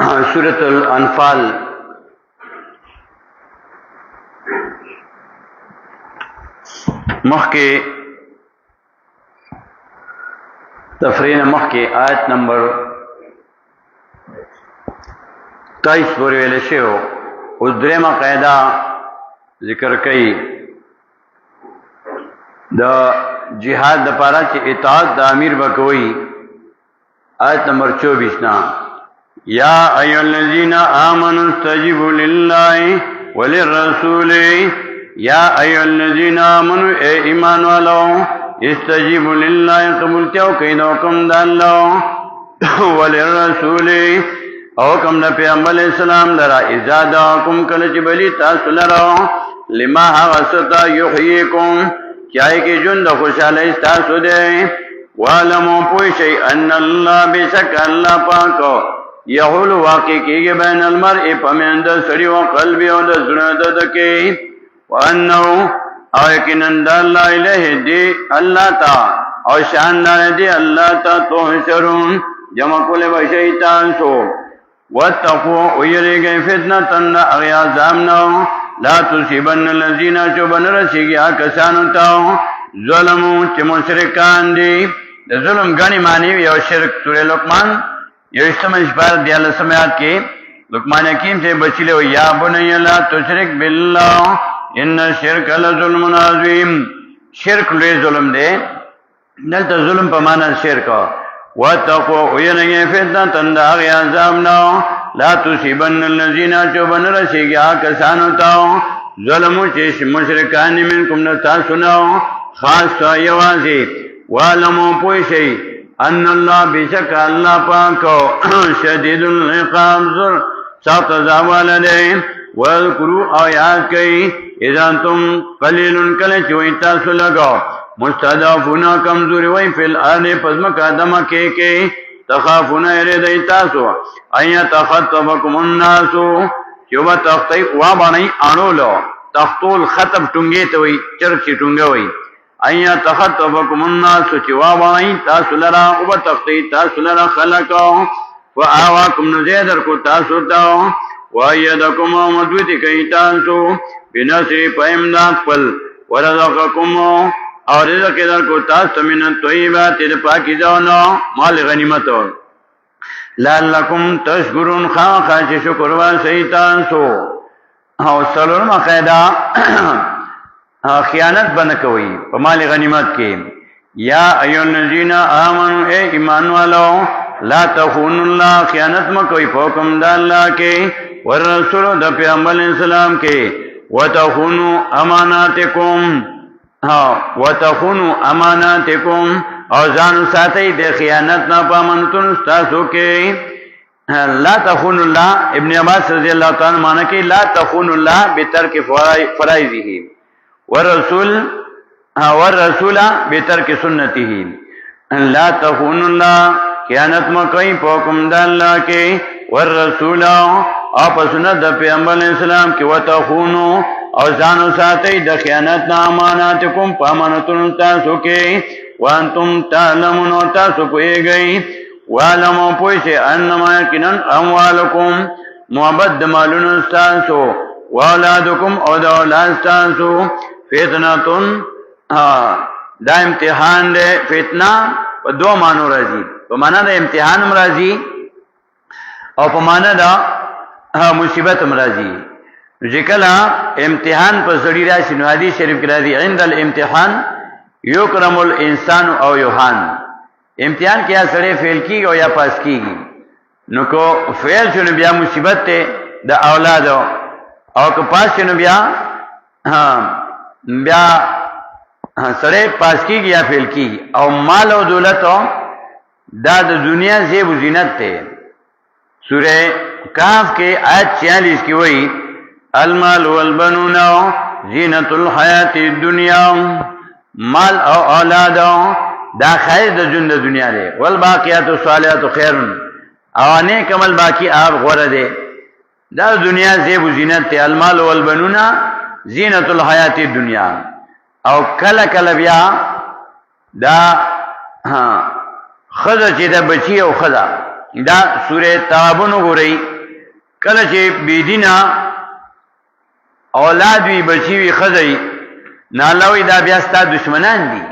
سورة الانفال مخ کے تفرین مخ کے آیت نمبر 23 پورې ویل شوی اوس درېمه قاعده ذکر کړي د جهاد لپاره چې اطاعت د امیر وکوي. آیت نمبر 24 نا یا ایها الذین آمنوا استجیبوا لله وللرسول یا ایها الذین آمنوا اے ایمان والو استجیبوا لله قبول کیو کینو حکم د الله وللرسول او حکم د پیغمبر اسلام لرا اذا دعاکم کله چې بلی تاسو لرا لما حستا یحییکم چای کې جون د خوشاله تاسو دې والمو پوښی ان الله بشک الله پاک یحول واقع کېږي بین المرء پمند سړی او قلب او د زړه د کې وانه او یقینا الله الیه دی الله تا او شان دی الله تا تحشرون جمع کول به شیطان سو واتقوا ويرګي فتنه اغیا زامنو لا تصيبن الذين شبن رسیږي کسانو ته ظلمو چې مشرکان دي. د ظلم غني معنی یو شرک. سورہ لقمان یو استمش بار دیاله سمات کې لقمان حکیم سے بچلو یا بنی لا تشرک بالله ان الشرك لظلم عظیم. شرک لوی ظلم دی. دلته ظلم په معنا شرک. واتقوا ويرګي فتنه اغیا زامنو لا تصيبن الذين شبن رسیږي کسانو ته ظلمو چې مشرکان منکم نه تاسو نو خاص یوازي والمو پوښی ان الله بشک الله پاک شدید العقاب زر سات زوالده واذكروا آیات کوي اذا انتم قليل کله چې وای تاسو لګاو مستضعفون کمزوري وای فل ارض پزما قدمه کې تخافون اردی تاسو ایا تخطبکم الناس یوم تختی وا باندې انولو تختول خطب ټنګې ته وای چرچی ټنګ وای ایا تخطبکم الناس چې وا باندې تاسو لرا او تختی تاسو لرا خلقو واواکم نذیر کو تاسو ته وایدکم مدوتی کوي تاسو بنصر پایمداد فل ورزقکم اور رزق در کو تاسو من طیبات پاکیزانو مال غنیمتو لعلکم تشکرون خاص شکر واسي تاسو. او سلام قاعده خیانت بنه کوي په مال غنیمت کې. یا ایو الذین آمنوا اے ایمان والو لا تخونوا الله خیانت مکوئ په حکم د الله کې ورسول د پیغمبر اسلام کې وتخونوا اماناتکم وتخونوا اماناتکم او ځان ساتي د خیانت نه پامنتون تاسو کې. لا تخونوا الله ابن عباس رضی الله تعالی عنہ کې لا تخونوا الله بترک فرائضه والرسول بترک سنته. لا تخونوا الله خیانت مکوئ په حکم د الله کې والرسول او په سنت د پیغمبر اسلام کې وتخونوا او ځانو ساتي د خیانت نه اماناتکم پامنتون تاسو کې وانتم تعلمون تاسو پوهیږئ وعلموا پوهیږئ انما یقینا اموالکم محبت د مالونو تاسو واولادکم او د اولاد تاسو فتنه دا امتحان دی. فتنه په دوه معنی راځي. په معنا د امتحان راځي او په معنا د مصیبت راځي. ذکر امتحان پر سړی راشي نو حدیث شریف کې راځي عند الامتحان یکرم الانسان او یوهان. امتحان کې یا سړی فیل کیږي او یا پاس کیږي. نو کو فیل شنو بیا مصیبت ته د اولاد او کو پاس شنو بیا سړی پاس کیږي یا فیل کیږي. او مال او دولت دا د دنیا زیب و زینت ته. سورہ کاف کې آیت 46 کې وایي المال والبنون زینت الحیات الدنیا. مال او اولاد دا خیر د ژوند د دنیا دی. والباقیات الصالحات خیر او نیک عمل باقی آپ غوړه دی. دا دنیا زیب و زینت ته. المال والبنون زینت الحیات الدنیا. او کله کله بیا دا خزه چې د بچی او خزه دا سورہ تغابن وګورئ کله چې بيدینا اولاد وی بچی وی خزی نالوی دا بیا ستا دشمنان دي.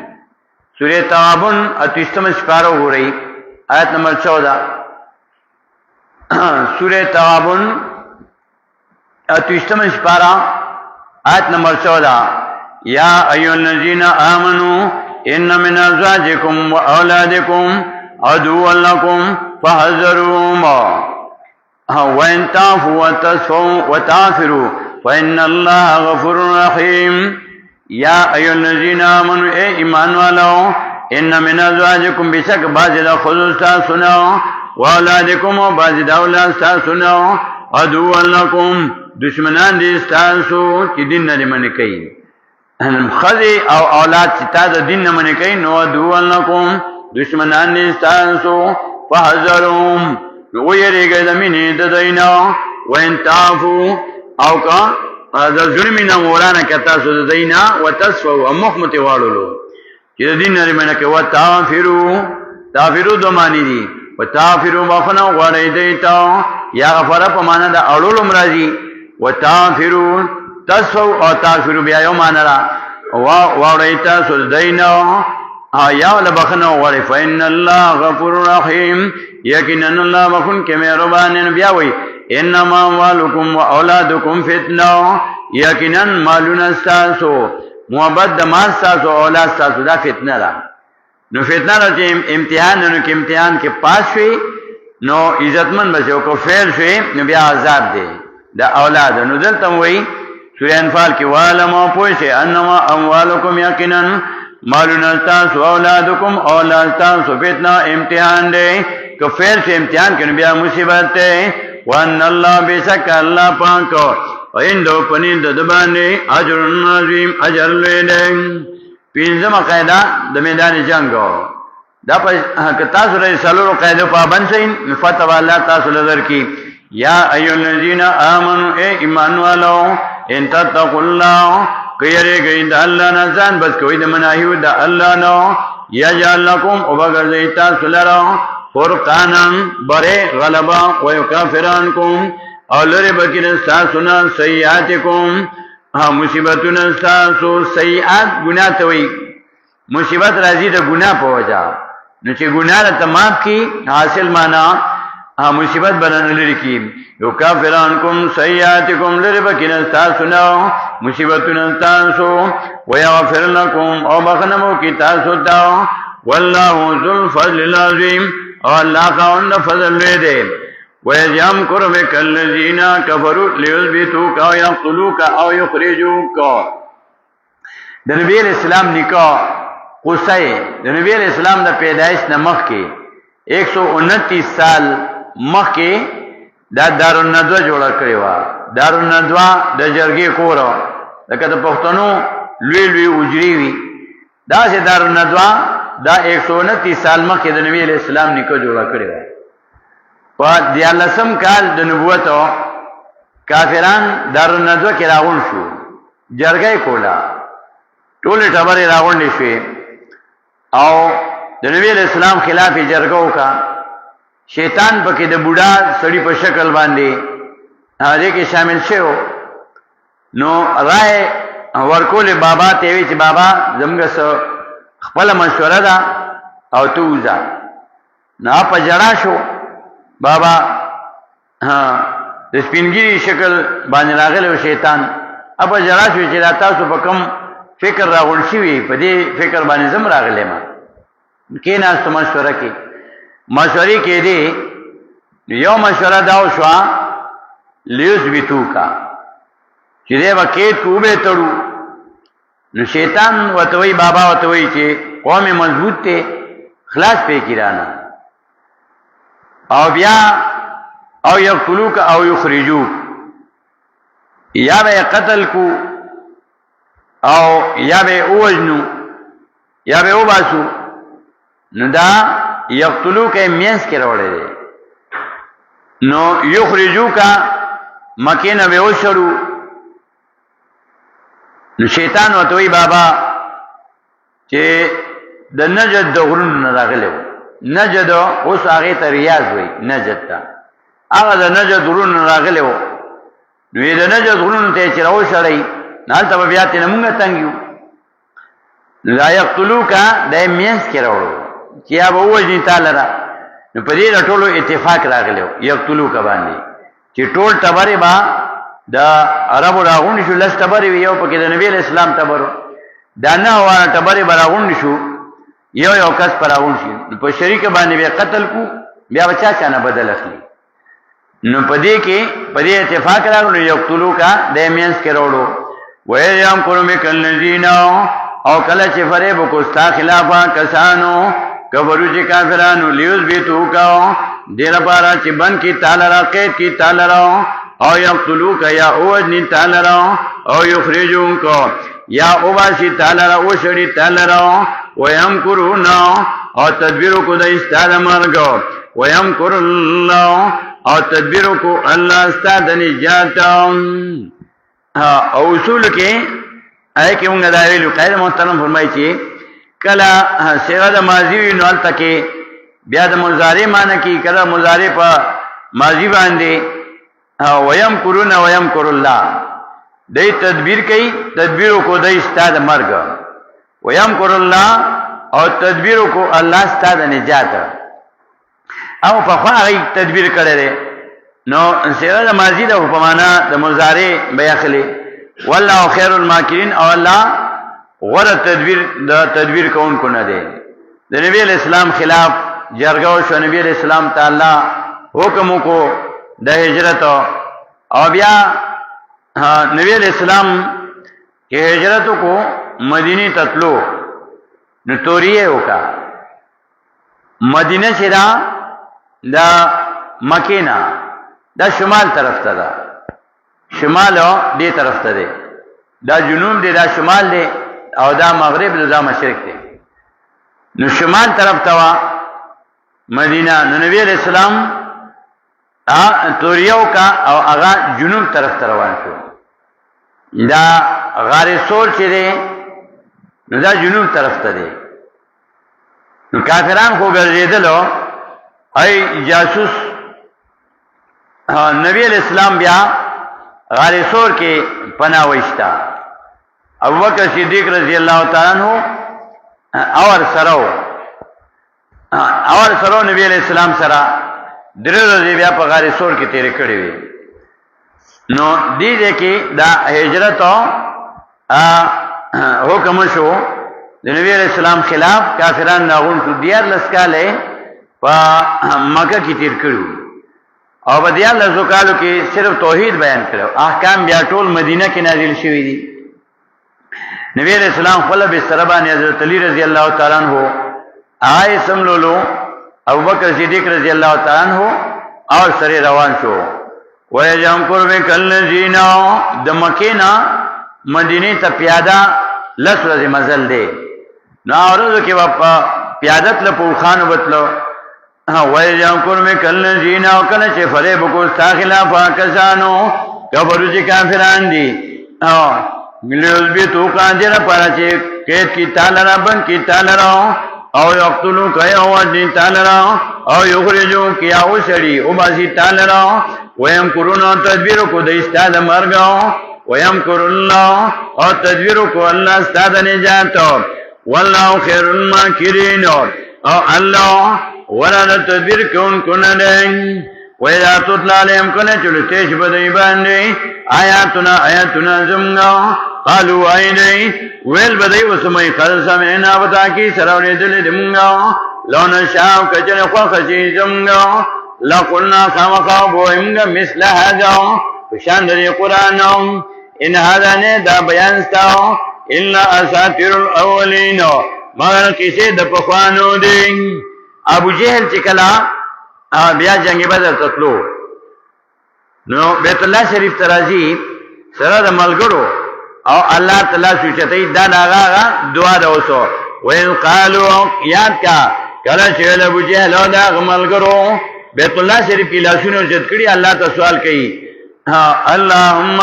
سورہ تغابن 38 سپارہ ہو رہی آیت نمبر 14. سورہ تغابن 38 سپارہ آیت نمبر 14. یا ایھا الذین آمنوا ان من ازواجکم واولادکم عدوا لکم فاحذروهم وان تعفوا وتصفحوا وتغفروا فان الله غفور رحیم. یا ایھا الذین آمنوا اے ایمان والو ان من ازواجکم بشک بعض الخذوستا سنو واولادکم و بعض الاولاد ستا سنو عدوا لکم دشمنان دي ستاسو چې دین نه منې کوي. خذ او اولاد چې تا د دین نه منې کوي نو عدوا لکم دشمنان دي ستاسو فاحذرهم ويریږئ د مینې د دینه وان تعفوا او کا دا ظلمنا مولانا کتا سو د دینه وتصفوا مخمت واړلو چې د دین نه منې کوي وتغفروا دو معنی دي وتغفروا بخنه غوړې دیتا یا غفر په معنا د اړولو مرضی وتغفروا تصفوا او تغفروا بیا یو معنا را واړیتا سو د دینه یا ول بخنه غوړې فإن الله غفور رحیم یقینا الله بخون کې مهربان بیا وای انما اموالکم واولادکم فتنه یقینا مالون استاسو محبت د مال استاسو اولاد استاسو دا فتنه ده. نو فتنه راځي امتحان نو کې امتحان کې پاس شي نو عزتمن بچو کو فیل شي نو بیا عذاب دی د اولاد. نو دلته وای سورہ انفال کې والما پوښي انما اموالکم یقینا مالون استاسو اولادکم اولاد استاسو فتنه امتحان دی کو فیل شي امتحان کې بیا مصیبت دی. وان الله بشک الله پاک ایندو پنید د باندې اجر عظیم اجر لید. پینځمه قاعده د میدان جنگ دا په تاسو لري سلوو قاعده پابند شئ فتوا الله تاسو لذر کی. یا ایو الذین آمنوا اے ایمان والو ان تتقوا الله کیره گئی د الله نه ځان بس کوی د مناهیو د الله نو یجعل لكم وبغرزی تاسو لرو فرقانن بره غلبا ويكافرانكم او لری بکین ساسونا سیئاتکم مصیبتون ساسو سیئات گناہ توی مصیبت راځي د گناہ په وجہ نو چې گناہ ته معاف کی حاصل معنا مصیبت بنن لري کی یکافرانکم سیئاتکم لری بکین ساسونا مصیبتون ساسو ويغفر لكم او بخنمو کی تاسو ته والله ذو الفضل العظیم او اللہ خاوند فضل لے دے. وَيَجْعَمْ كُرْبِكَ الَّذِينَ كَفَرُوا لِيُثْبِتُوكَ أَوْ يَقْتُلُوكَ أَوْ يُخْرِجُوكَ. د نبی علیہ السلام نکاح قصه د نبی علیہ السلام د پیدائش نه مخکې 129 سال مخکې دا دارالندوه جوړه کړې و. دارالندوه د جرګې کور لکه د پښتنو لوی لوی اجری وي دا چې دارالندوه دا 129 سال مخکې د نبی علیہ السلام نکاح جوړه کړې و. په 14 کال د نبوت کافران دارالندوه کې راغون شو جرګې کولا ټول ټبرې راغونډې شوې او د نبی علیہ السلام خلاف جرګه وکا. شیطان پکې د بوډا سړی په شکل باندې هغه کې شامل شو. نو رائے ورکول بابا ته وی چې بابا زموږ خپل مشوره ده او تو ځه. نه په جړا شو بابا د سپینګری شکل باندې راغلی شیطان اپ جړا شو چې تاسو په کوم فکر راغون شي په دې فکر باندې زم راغلی ما کې نه ست مشوره کې مشورې کې دي یو مشوره دا شو لیوز بیتوکا چې دې وکیت کوبه تړو. نو شیطان وتوی بابا وتوی چې قوم مضبوط ته خلاص پې کیرانه او بیا او یقتلوک او یخرجوک یا به قتل کو او یا به اوجنو یا به وباسو. نو دا یقتلوک مینس کې راوړل دي. نو یخرجوک مکینه به وشرو. نو شیطان وتوی بابا چې د نجد د غرون نه راغلی نجد اوس هغه ته ریاض وای نجد ته هغه د نجد غرونو راغلی و. نو د نجد غرونو ته چې راوشړی نو هلته به بیا تېنه مونږ تنګ یو. نو دا یقتلوکه دا یې منځ کې راوړو چې یا به ووژني تا لره. نو په دې د ټولو اتفاق راغلی و یقتلوکه باندې چې ټول ټبرې به د عربو راغونډ شو. لس ټبرې وي، یو پکې د نبي علیه السلام ټبر و. دا 9 واره ټبرې به راغونډ شو، یو یو کس په راغونډ شي. په شریکه باندې به قتل کو، بیا به چا نه بدل اخلي. نو په دې کې په دې اتفاق راغلو یقتلوکه د یې منځ کې راوړو. وَيَمْكُرُ بِكَ الَّذِينَ او کله چې فریب کو ستا خلافه کسانو کفرو چې کافرانو لیثبتوکا دې لپاره چې بند کی تعالی را قید کی تعالی را او یقتلوک یا اوجنی تعالی را او یخرجوک یا اوباسی تعالی را او شړی تعالی را ويمکرون او تدبیر کو د استاد مرګ ويمکر الله او تدبیر کو الله استاد نجات. او اصول کې آئے کہ مونږ دا ویلو قائد محترم فرمایي چې کله صيغه د ماضي وي نو هلته کې بیا د مضارع معنی کې کله مضارع په ماضي باندې ويمکرون ويمکر الله دای تدبیر کوي، تدبیر کو د استاد مرګ ويمکر الله او تدبیر کو الله استاد نجات. او په خوا هغه تدبیر کړی نو صيغه د ماضي د په معنا د مضارع بیا خلی والله خیر الماکرین او الله غره تدبیر کوونکو نه دی. د نبی اسلام خلاف جرګه شو، نبی اسلام تعالی حکم کو د هجرت او بیا نبی اسلام کې هجرت کو مدینه تطلو نو توریه وکا مدینه چې دا مکه نه دا شمال طرف ته ده، شمال دې طرف ته دی، دا جنوب دی، دا شمال دی او دا مغرب دی، دا مشرق دی. نو شمال طرف ته وا مدینه. نو نبی علیہ السلام توریو کا او هغه جنوب طرف ته روان شو. دا غار سور چې دی نو دا جنوب طرف ته دی. نو کافران خو ګرځیدلو ای جاسوس. نبی علیہ السلام بیا غار سور کې پناه وښتا. ابوبکر صدیق رضی الله تعالی عنہ اور سره نبی علیہ السلام سره درې ورځې بیا په غار سور کې تیر کړې وي. نو دې کې دا هجرت حکم شو د نبی علیہ السلام خلاف کافرانو ناغون شو. 14 کاله په مکه کې تیر کړو او په 14 کالو کې صرف توحید بیان کړو. احکام بیا ټول مدینه کې نازل شوي دي. نبی علیہ السلام خپل به سربانی حضرت علی رضی الله تعالی عنہ آئے سملولو، ابوبکر صدیق رضی الله تعالی عنہ اور سره روان شو. وَيَجْمَعُ بِكَ الَّذِينَ د مکې نه مدینه ته پیاده 10 ورځې مزل دی. نو اورو کې پیاده تل په خان وتلو. وَيَجْمَعُ بِكَ الَّذِينَ وکله چې فریب کو ساخلا پاکستانو کفرو چې کافران دي ملیوز بی تو قادر پارا چه قید کی تالرا بند کی تالرا او یقتلو کئی اوادی تالرا او یخرجو کیا او سڑی او باسی تالرا ویم کرونو تدبیرو کو دا استاد مرگاو ویم کر اللہ او تدبیرو کو اللہ استاد نجاتو واللہ خیر الماکرین او اللہ ورد تدبیر کون کندیں وَإِذَا تُتْلَى عَلَيْهِمْ كَلَّا چلتیش بدئی باندې آیاتنا زمگا قالوا آئیدئی ویل بدئی وسمئی قد سمعنا وتاکی سراولی دل دمگا لو نشاو کچل خوخشی زمگا لقلنا خامخا بوئمگا مثل هذا فشاندری قرآن ان هذا نیدا بیانستاو الا اساطیر الاولین مگر کسی دپخوانو دی. ابو جہل چکلا بیا جنگ بدر تطلو نو بیت الله شریف ترازی سره د ملګرو او الله تعالی سوچتای دا داغه دعا دا وسو وین قالو یاد کا کله چې ابو جهل او دا ملګرو بیت الله شریف کې لاسونه چت کړي الله ته سوال کوي اللهم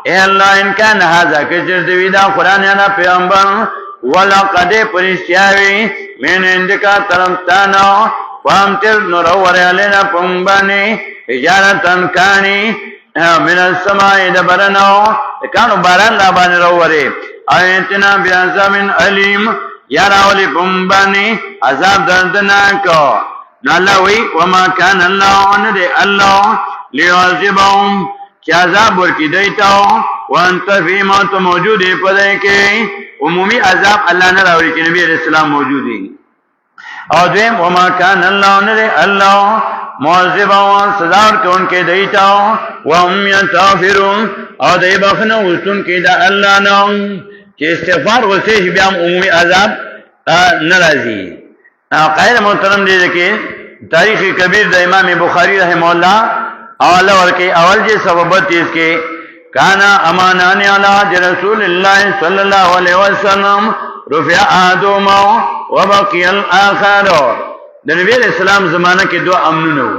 اے الله ان کان هذا کچر دی دا قران یا پیغمبر ولا قد پرشتیاوی من اندکا ترمتانا فامتر نور ورعلینا پنبانی حجارتن کانی من السماء دبرنو کانو باران لا باندې راوړي ایتنا بیاذاب علیم یا راولی پمبانی عذاب دردناک نالا وی وما کان اللہ ندے اللہ لیعذبهم چی عذاب ورکی دیتاو وانت فیما تو موجودی پدے کے عمومی عذاب اللہ نراولی کی نبی علیہ السلام موجودی او دویم وما کان اللہ ندے اللہ معذبهم سزاور کے ان کے دیتاو وهم یتغفرون او دی بخنا وستن کی دا اللہ نام کہ استغفار غصیش بیام عمومی عذاب نرازی قائد محترم دیده که تاریخ کبیر دا امام بخاری رحمه اللہ اولا ورکی اول جی سببت تیز که کانا امانانی علی رسول اللہ صلی اللہ علیہ وسلم رفع آدوما وبقی الاخر دا نبی علیہ السلام زمانہ کی دو امنونو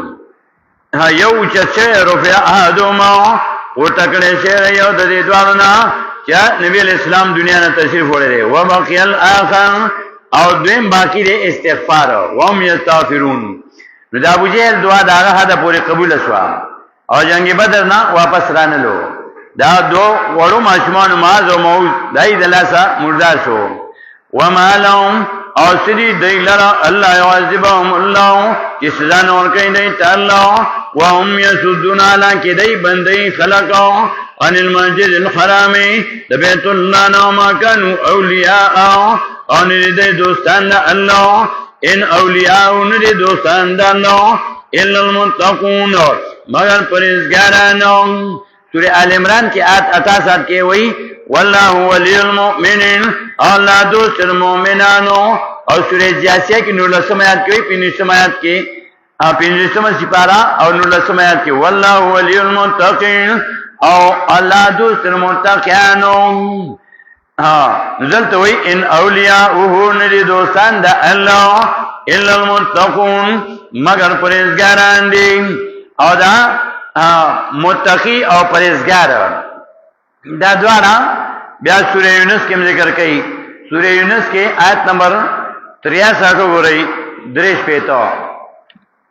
یو چچے رفع آدوما ورطکڑے شیر یو دا دی دوارنا چا نبی علیہ السلام دنیا نا تشریف وڑے رہے وبقی الاخر او دویم باقی دے استغفار وهم یستغفرون نو دا ابو جہل دعا داغا حدا پوری قبول اسوا او جنگ بدر نا واپس رانلو دا دو ورو ماشمان معاذ و موز دای دلاسا مردار شو وما لهم او سدی دی لرا اللہ یعذبهم اللہ کی سزا نور کئی دی تا اللہ وهم یسدون علا کی دی بندی خلقو عن المسجد الحرام بیت اللہ نوما کنو اولیاء او ندی دوستان دا اللہ ان اولیاء ندی دوستان دا اللہ الا المتقون مگر پرہیزگارانو سورہ آل عمران کی آیت 88 کے وئی واللہ ولی المؤمنین اللہ دوست المؤمنانو اور سورہ جاسیہ کی 19 آیت کی وئی 15 آیت کی 15 سپارہ اور 19 آیت کی واللہ ولی المتقین او اللہ دوست المتقیانو نزلت وی ان اولیاء ندی دوستان دا اللہ الا المتقون مگر پرہیزگاران دی او دا متقی او پرہیزگار دا دوارا بیا سورہ یونس کے ذکر کئی سورہ یونس کے آیت نمبر 63 کو گرئی دریش پیتو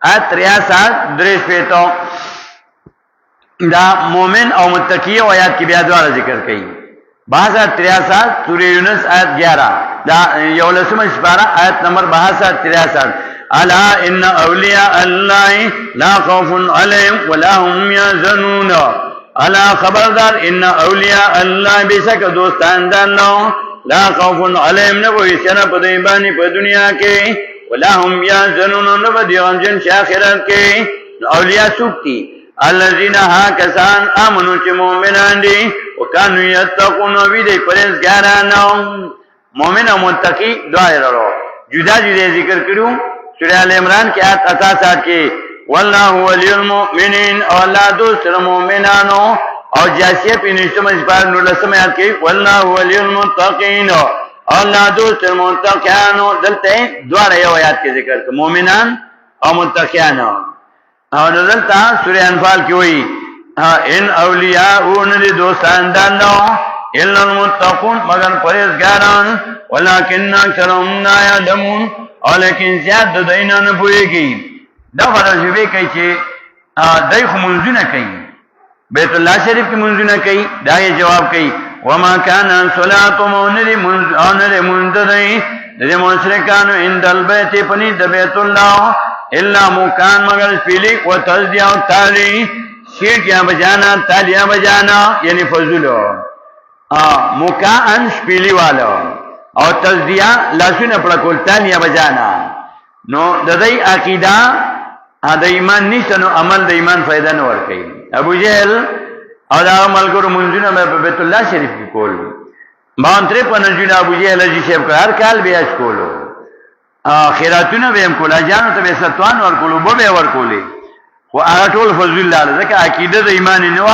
آیت 63 دریش پیتو دا مومن او متقی او آیات کی بیا دوارا ذکر کئی 62-63 سورہ یونس آیت 11 دا یولسم سپارہ آیت نمبر 62-63 الا ان اولیاء اللہ لا خوف علیہم ولا هم یحزنون الا خبردار ان اولیاء اللہ بشک دوستان دا اللہ لا خوف علیہم نبوی سنا پدیبانی پا دنیا کے ولا هم یحزنون نبدی غمجن شاخرت کے اولیاء سوکتی الذین ها کسان آمنو چی مومنان دی وکانو یتقون وی دی پرہیزگارانو مومن و متقی دعای رو جدا جدا ذکر کرو سورہ آل عمران کی آیت 88 کی واللہ ولی المؤمنین او اللہ دوست المؤمنانو اور جاسیہ پی نشتم سپار نولسم آیت کی واللہ ولی المتقین او اللہ دوست المتقیانو دلتے دوار یو آیات کی ذکر کرو مومنان او متقیانو اور نزلتا سورہ انفال کی ہوئی ان اولیاء ندی دوستان دانو الا المتقون مگر پرہیزگاران ولکن اکثرهم لا یعلمون اور لیکن زیاد دینہ نہ پوئے گی دا فرض بھی کہی چھے دای خو منځونه کوي بیت الله شریف کې منځونه کوي دا یې جواب کوي وما كان صلاتهم ان منذري د مشرکانو عند البيت پنی د بیت الله الا مکان مگر پیلی و تزدیع و تالی شیرکیاں بجانا تالیاں بجانا یعنی فضولو مکان شپیلی والو او تزدیع لاسون پڑکول تالیاں بجانا نو ددائی عقیدہ دا ایمان نیستا نو عمل دا ایمان فائدہ نور کئی ابو جہل او دا عمل کرو منزونا میں بیت اللہ شریف کی کول باون ترے پنجونا ابو جہل جی شیف کا ہر کال بیاش کولو خیراتونه به هم کولا جانو ته به ستوان ور کولو به ور کولی خو هغه ټول فضل الله ځکه عقیده د ایمان نه و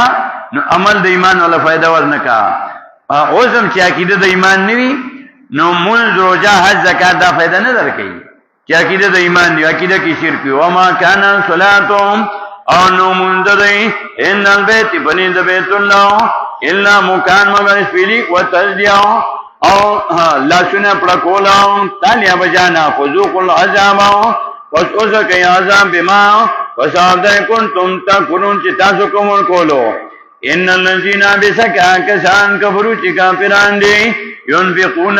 نو عمل د ایمان ولا فائدہ ورنکا اوسم چې عقیده د ایمان نیوی نو مونږ روزه حج زکات دا فائدہ نه درکې چې عقیده د ایمان دی عقیده کې شرک او ما کان صلاتهم او نو مونږ دای ان البیت بنی د بیت الله الا مکان مگر فیلی وتزدیع او لاسونه پړکولا تالیا بجانا فذوق العذاب واسوسه کای عذاب بما فسادر کنتم تکفرون چې تاسو کوم کولو ان الذين بسكا كسان كفروا چې کافران دي ينفقون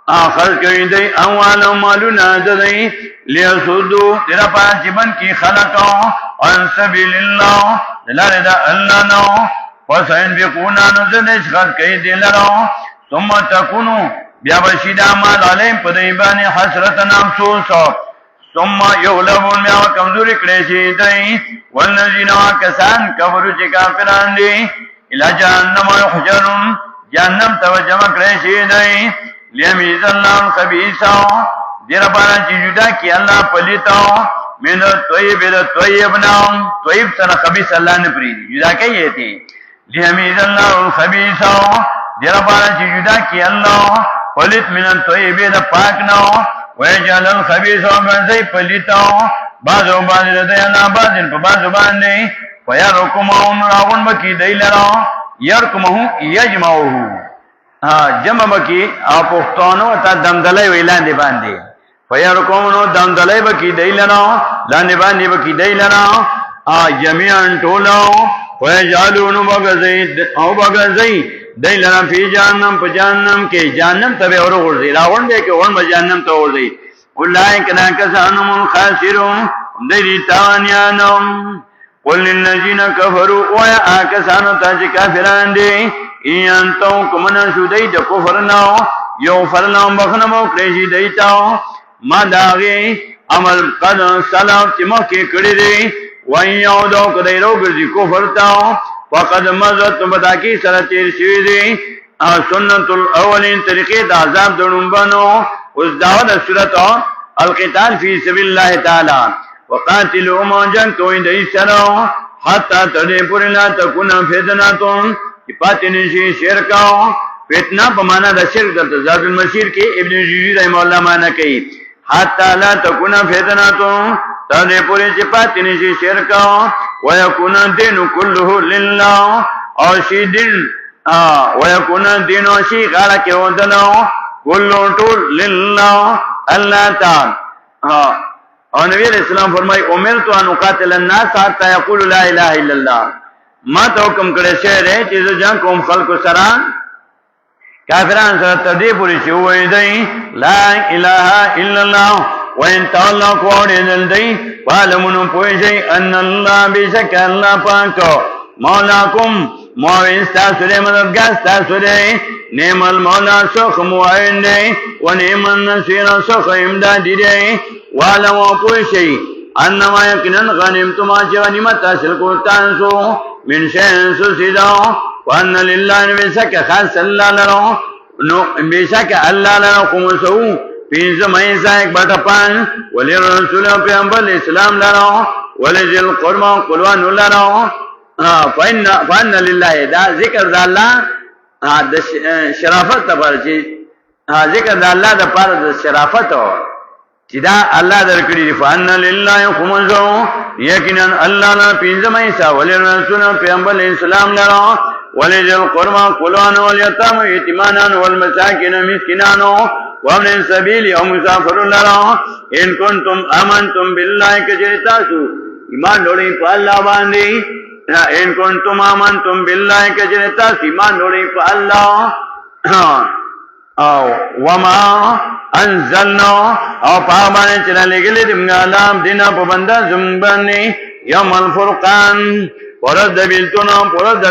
اخر کوي دی اموال مالنا ددی ليسدوا تر پاجبن کی خلقو عن سبيل الله لرد الله نو وسينفقون نذنش خر کوي دی لرو ثم تكونوا بیا بشید اعمال علیم پدیبان حسرتن افسوس ثم یغلبون بیا کمزوری کړي شي دی والذین کسان کفروا چې کافران دي الى جهنم يحشرون جهنم ته جمع کړي شي دی لیمیز اللہ الخبیثا دیر پارا چی جدا کی اللہ پلیتا من طیب طیبنا طیب سر خبیث اللہ نے پریدی جدا کہیے تھی لیمیز اللہ الخبیثا دیر پارا چی جدا کی اللہ پلیت من طیب دا پاکنا ویجال الخبیثا گنزی پلیتا بازو باز ردی اللہ بازن پا بازو باندی فیرکمہن راغن بکی دی لرا یرکمہن یجمعوہو جمع بکی او پختانو تا دمدلائی وی لاندی باندی فیرکومنو دمدلائی بکی دی لنا لاندی باندی بکی دی لنا جمیعن طولو فیجالونو بگزی دی لنا فی جہنم پا جہنم کے جہنم تبی اور غرزی راغن بے کہ غرم جہنم تا غرزی اولائی کنا کسانم الخاسرون دی تاوانیانم قل للذین کفروا ویا آکسانو تا چی کافران دی اینتو کمنا شو دی دا کفرناو یو فرناو بخنمو کریشی دیتاو ما داغی عمل قد سلام چی مخی کری دی ویاو دو کدی رو گرزی کفرتاو فقد مزد بدا کی سر تیر شوی دی سنت الاولین طریقی دا عذاب دنون بانو اس دعوت سورتو القتال فی سبیل اللہ تعالی وقاتلوا ما جنگ کوئی دی سرو حتی تردی پوری لا تکونا فتناتون پاتی نشی شرکاو فتنہ پمانا دا شرک دا زاد المسیر کی ابن جوزی رحمہ اللہ مانا کئی حتی لا تکونا فتناتون تردی پوری چی پاتی نشی شرکاو ویکونا دین کلہو للہ اور شی دین ویکونا دین و شی غالک ودنو کلو طول للہ اللہ تعالی اور نبی علیہ السلام فرمائی امرتو ان اقاتل الناس حتی یقول لا الہ الا اللہ ما ته حکم کړی شی دی چې ځان کوم خلکو سره کافرانو سره تدې پوری چې وایي دی لا اله الا الله وان تولوا قولن دی عالمون پوهیږي ان الله بشک الله پاک مولاکم موین تاسو له مددګار تاسو دی نعم المولا سوخ موین دی و نعم النصير سوخ امداد دی والو پوهیږي انما یقینا غنیمتم غنیمت حاصل کو تاسو من شین سوسیدو وان لله بشک خاص الله لرو نو بشک الله لرو خمسو پینز مئیسا ایک بٹا پان ولی رسول پیغمبر اسلام لرو ولی ذل قربا قلوان لرو فان لله دا ذکر دا اللہ شرافت تا پرچی ذکر دا اللہ دا پر دا شرافت چی دا اللہ در کری فان لله خمسو یقینا اللہ نا پینز مئیسا ولی رسول پیغمبر اسلام لرو ولی ذل قربا قلوان والیتام یتیمانان والمساکین مسکنانو وابن السبیل او مسافر لرا ان کنتم آمنتم باللہ کجرتاسو ایمان ڈوڑی پا اللہ باندی ان کنتم آمنتم باللہ کجرتاسو ایمان ڈوڑی پا اللہ وما انزلنا او پاہمانے چلا لگلی دمگا علام دینا پا بندہ زمبانی یوم الفرقان پرد بیلتون پرد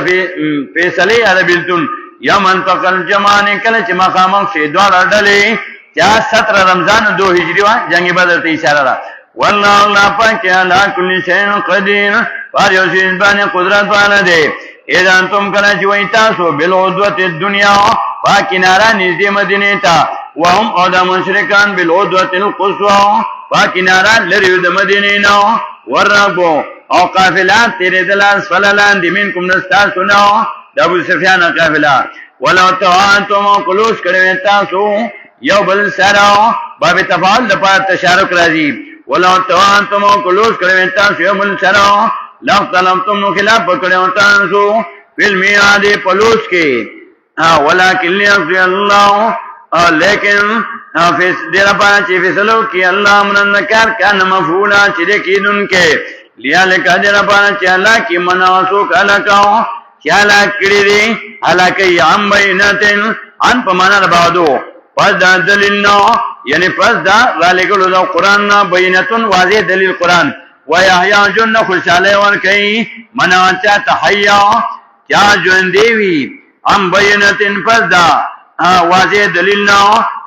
فیصلی علی بیلتون یوم انتقل جمعانی کلچ مقامک شیدوار اڈلی 17 رمضان 2 ہجری وان جنگ بدر تی اشارہ را واللہ اللہ پاک علا کل شین قدیر پاریو سیزبانی قدرت والا دے ایدان تم کنا چوئی تاسو بالعدوت الدنیا پاکنارا نزدی مدینیتا وهم اودا مشرکان بالعدوت القصوى پاکنارا لریود مدینینا ورنکو او قافلات تیرے دلاس فلالان دی منکم نستاسونا ابو سفیان قافلات ولو توانتم قلوش کروی تاسو یو بل سراو باب تفاعل دپار تشارک رازی ولو توانتم قلوش کروی تاسو یو بل سراو لختلمتم نو خلاف پکڑیو تاسو فی میعاد پلوش کے ولیکن لیقضی اللہ لیکن دیر پانا چی فیصلو کی اللہ من النکار کان مفعولا چی دیکھید ان کے لیالک اجر پانا چه اللہ کی مناسوک علاکاو چه علاک کری دی علاکی عم بینتن عن پمانا ربادو پس دا دلیلنا یعنی پس دا ذالکلو دا قرآن بینتن واضح دلیل قرآن ویحیا جن خوشحالی ورکی منا چا تحیا چا جن دیوی عم بینتن پس دا واضح دلیلنا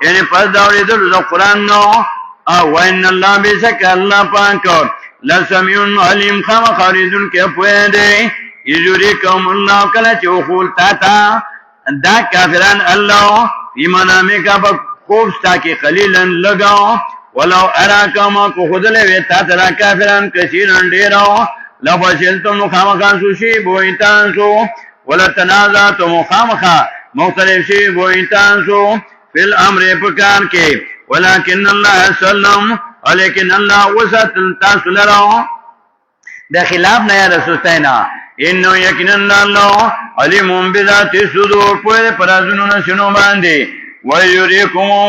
یعنی پس دا وریدلو دا قرآن وَإِنَّ اللَّهَ بِشَكَ اللَّهَ پاک لَسَمِيعٌ عَلِيمٌ خامخاریدن کے پوئے دے یجوریکم اللہ کلا چوخول تاتا دا کافران اللہ ایمانامی کا خوب ستا کی قلیلا لگاو ولو اراکاما کو خودلے وی تاترا کافران کسیران دیراو لفشلتم خامخان سوشی بوئیتان سو ولتنازاتم خامخا مختلف شی بوئیتان سو فی الامر پکار کے ولیکن اللہ سلم ولیکن اللہ وسط تاسو لراو دا خلاف نیا رسوستینا انو یکنن اللہ علیم بذات صدور پوئے پرازنون سنو باندے ویوریکمو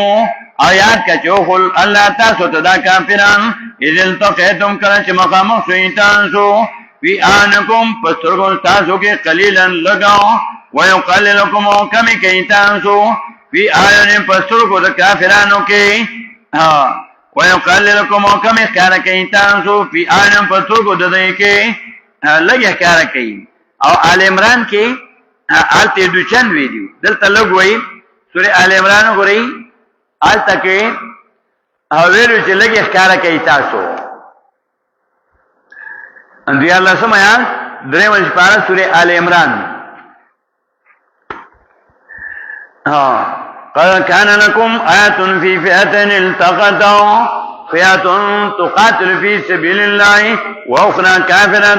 آیات کا چوخل اللہ تاسو تدا کافران ازل تقیتم کرچ مقام سویتان سو فی آنکم پسترگن تاسو کے قلیلا لگاو ویقللکمو کمی کئیتان سو فی آیان پسترگو دا کافرانو کے ویقللکمو کمی اخکارا کئیتان سو فی آیان پسترگو دا دائی کے لگی اخکارا کئی او آل عمران کے آلتی دو چند ویڈیو دلتا لگوئی سوری آل عمرانو گو رئی آلتا کے ویڈیو چی لگی اخکارا کئی تاسو اندوی اللہ سمیان درے منش پارا سوری آل عمران قد كان لكم آيات في فئتين التقطوا فئة تقاتل في سبيل الله وأخرى كافرة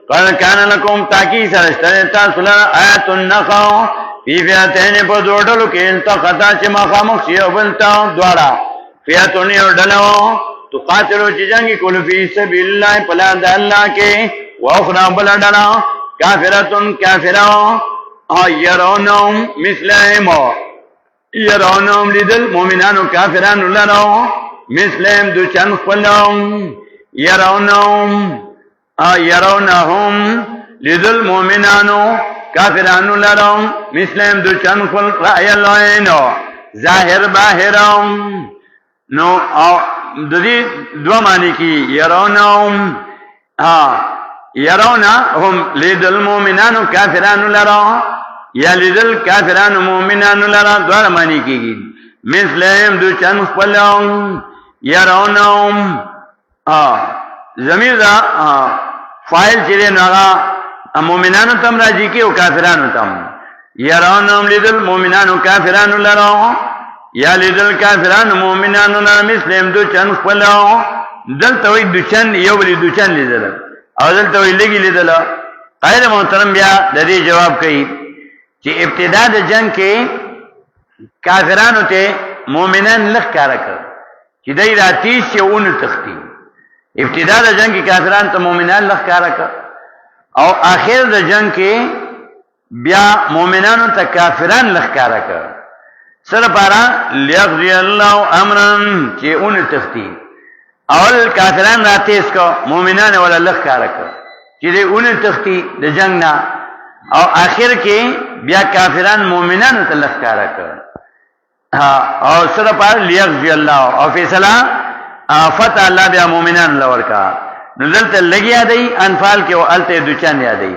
قد كان لكم تاكيد سرشتريتا سلر آيات النخو في فئتين بدوڑلو کے التقطا چه مخامخ سيوبلتا دوارا فئة يردلو تقاتلو چه جنگی کل في سبيل الله پلا دا اللہ کے وأخرى بلدنا كافرة كافرة يرونهم مثلهم يرونهم لدل مؤمنان كافران لرو مثلهم دو چند خلهم يرونهم لدل مؤمنان كافران لرو مثلهم دو چند خل رأي العين ظاهر باهرهم نو ددی دو معنی کی يرونهم يرونهم لدل مؤمنان كافران لرو یا لیدل کافران مومنان لرا دوار معنی کی گی مثلهم دو چند خپلهم یرونهم زمیر دا فائل چیرے ناغا مومنانو تم راجی کی و کافرانو تم یرونهم لیدل مومنانو کافرانو لرا یا لیدل کافران مومنانو لرا مثلهم دو چند خپلهم دل توی دو چند یو بلی دو چند لیدل او دل توی لگی لیدل قائد محترم بیا دادی جواب کئی چې ابتدا د جنگ کې کافرانو ته مؤمنان لخ کار کړ چې دای راتی شهونه تختی ابتدا د جنگ کې کافرانو ته مؤمنان لخ کار کړ او اخر د جنگ کې بیا مؤمنانو ته کافران لخ کار کړ سره پارا لیغذی الله امرن چې اون تختی اول کافران راتیس کو مؤمنان ولا لخ کار کړ چې دې اون تختی د جنگ نه او آخر کې بیا کافران مومنانو ته لخکارا کړ او سره پر لیغذی الله او فیصله فتح الله بیا مومنان لور کا نزلت لګیا دی انفال کې او الته دوچان یادای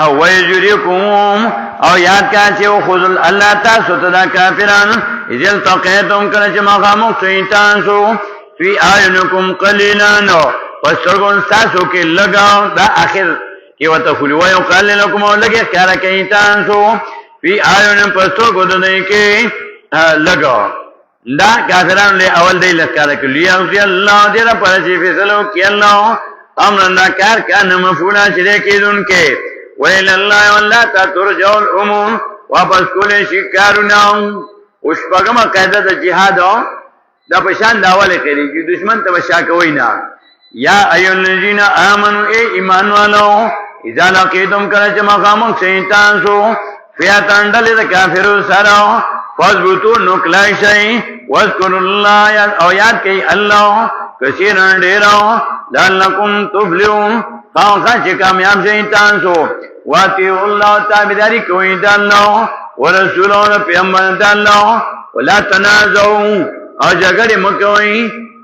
او ویجریکم او یاد کا چې خذل الله تاسو ته دا کافران اذل تقیتم کله چې مقام شیطان سو فی اعینکم قلیلا وسرغون تاسو کې لگاو دا اخر کہ وَتَخُلُ وَيُقَلِّلَكُمْ وَلَگے کہا رکھیں تانسو فی آیون پستو کو دنے کے لگو دا کافران لے اول دے لکھا رکھو لیاغذی اللہ دیرہ پرسی فیصلو کی اللہ امرنا کار کان مفولا شرے کی دن کے ویل اللہ واللہ تا ترجو الامور واپس کولے شکارنا اشپاگم قیدت جہاد دا پشان داوالے خیلی کی دشمن تبشا کوئینا یا ایو الذین آمنوا اے ایمان والو اذا لقیتم کرچ مقام شیطان سو فیاتن ڈلی دا کافر سراو فاضبطوا نکلای شي واذکر الله او یاد کوي الله کثیرا ډیرو لعلکم تفلحون خامخا چې کامیاب شئ تاسو واطیعوا الله تابعداري کوئ د الله ورسولو پیغمبر د الله ولا تنازعوا او جګړې مکوئ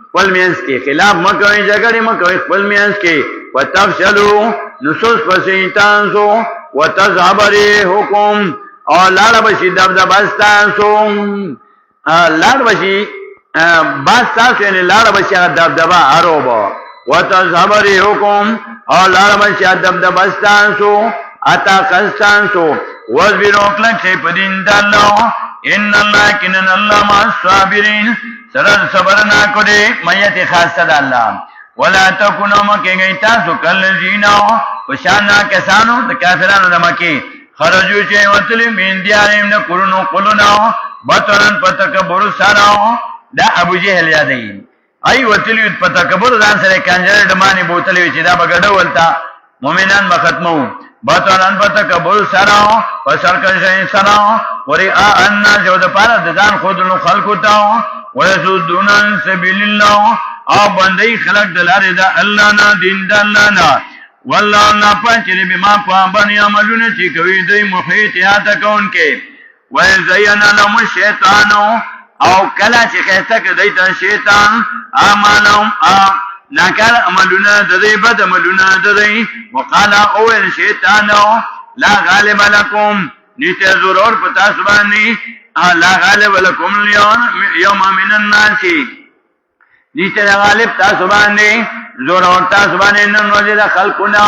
خپل میانس کې خلاف مکوئ جګړې مکوئ خپل میانس کې وتفشلوا نصوص پسې تاسو وتذهب ريحكم او لاړ بشي دبدبه ستاسو لاړ بشي بس تاسو یې لاړ بشي دبدبه اروبه وتذهب ريحكم او لاړ بشي دبدبه ستاسو اتا کستانسو وزبرو کلک شي په دین د الله ان الله کنن الله مع الصابرین سره صبر نه کړي مېته خاصه د الله ولا تکونو مکه تاسو کلذین وشانا کسانو د کافرانو د مکه خرجو چې وتلی من دیاریم نه کورونو قلونو بطرن پتکبر سره دا ابو جهل یادای ای وتلی پتکبر ځان سره کنجر دمانی بوتلی چې دا بغډو ولتا مؤمنان ختمو بطرن پتکبر سره فسرکش سره ورئا ان جو د پاره د ځان خودونو خلقو ته ويسدون عن سبيل الله او بندي خلق دلاره دا الله نه دین د الله نه والله نه پنځري بما پابن عملونه چې کوي د محیطات کون کې وزین لهم الشیطان او کله چې خسته کوي د شیطان اعمالهم ناکار عملونه د دې بد عملونه د دې وقالا او الشیطان لا غالب لكم نیت ضرور پتا سبحانی لا غالب لكم اليوم من الناس نیت غالب تاسو باندې ضرور تاسو باندې نن ورځ د خلقونه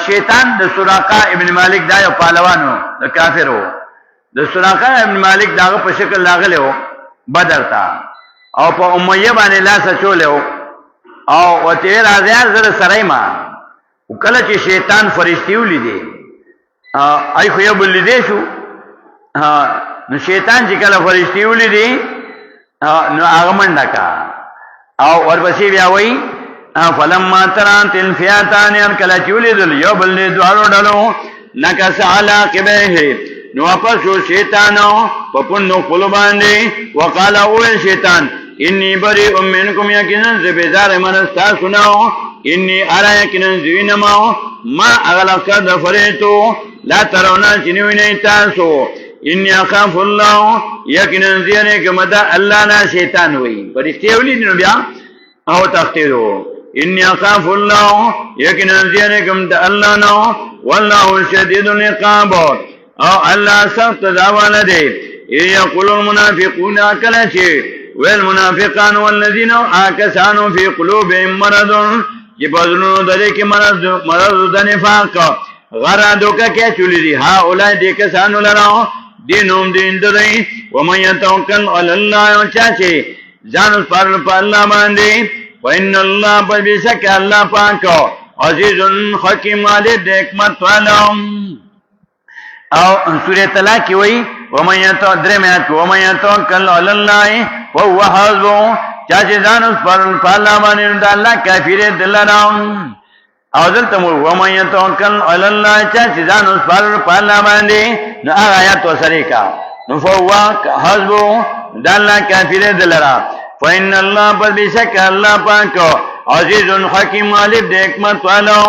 شیطان د سراقه ابن مالک دا یو پهلوانو د کافرو د سراقه ابن مالک داغه په شکل لاغلو بدر تا او په امیه باندې لاس چولیو او وته راځي زره سره ما وکړه چې شیطان فرشتي ولیدي آی خو یو بلیدې شو نو شیطان چې کله فرشتي ولیدي نو هغه منډه کا او ورپسې بیا وای فلما ترانت الفئاتان ان کله چې ولیدل یو بل دې دوارو ډلو نکس علاقبه نو واپس شو شیطان په پونو خپل باندې وقاله او شیطان انی بری منکم یقینا زبیدار من استاسنو انی ارا یقینا زینما ما اغلق دفریتو لا ترونا چنوینه تاسو انی اخاف الله یقینا زینه کمدا الله نه شیطان وای پرشتي ولې نو بیا او تختیرو انی اخاف الله یقینا زینه کمدا الله نو والله شدید العقاب او الله سخت داوال دی یقول المنافقون کلشی والمنافقان والذين آكسانوا في قلوبهم مرض جبازنو دره کې مرض د نفاق غرادو کې چولې دي ها اولای دې کسانو لرا دینوم دین درې و مې يتوکل علی الله چاچی ځان پر الله باندې وان الله بشک الله پاک عزیز حکیم علی حکمت والا او سورۃ طلاق کی وای و مې يتوکل علی الله وهو حسبه چاچه ځان پر الله باندې الله کافر دلرام او دلته و مې يتوکل علی الله چاچه ځان پر الله باندې نو آیات وسری کا نو فهو حسبه الله کافر دلرام فإن الله بشک الله پاک عزیز حکیم علی حکمت والا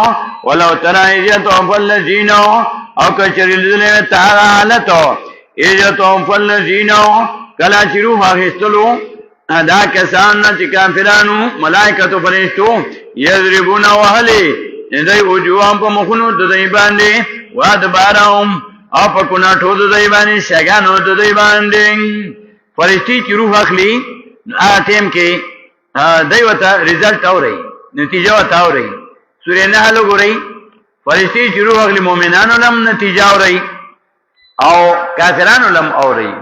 ولو ترى یتوفى الذین او کچریل تعالی یتوفى الذین کلا شروع اخستلو دا کسان چې کافرانو ملائکتو فرشتو یضربون وهلی دای وجوههم په مخونو د دای باندې وادبارهم او په کوناټو د دای باندې شګانو د دای باندې فرشتي چې روح اخلي اتم کې دای وته رزلټ اوري نتیجه وته اوري سورې نحل وګورئ فرشتي چې روح اخلي مؤمنانو لم نتیجه اوري او کافرانو لم اوري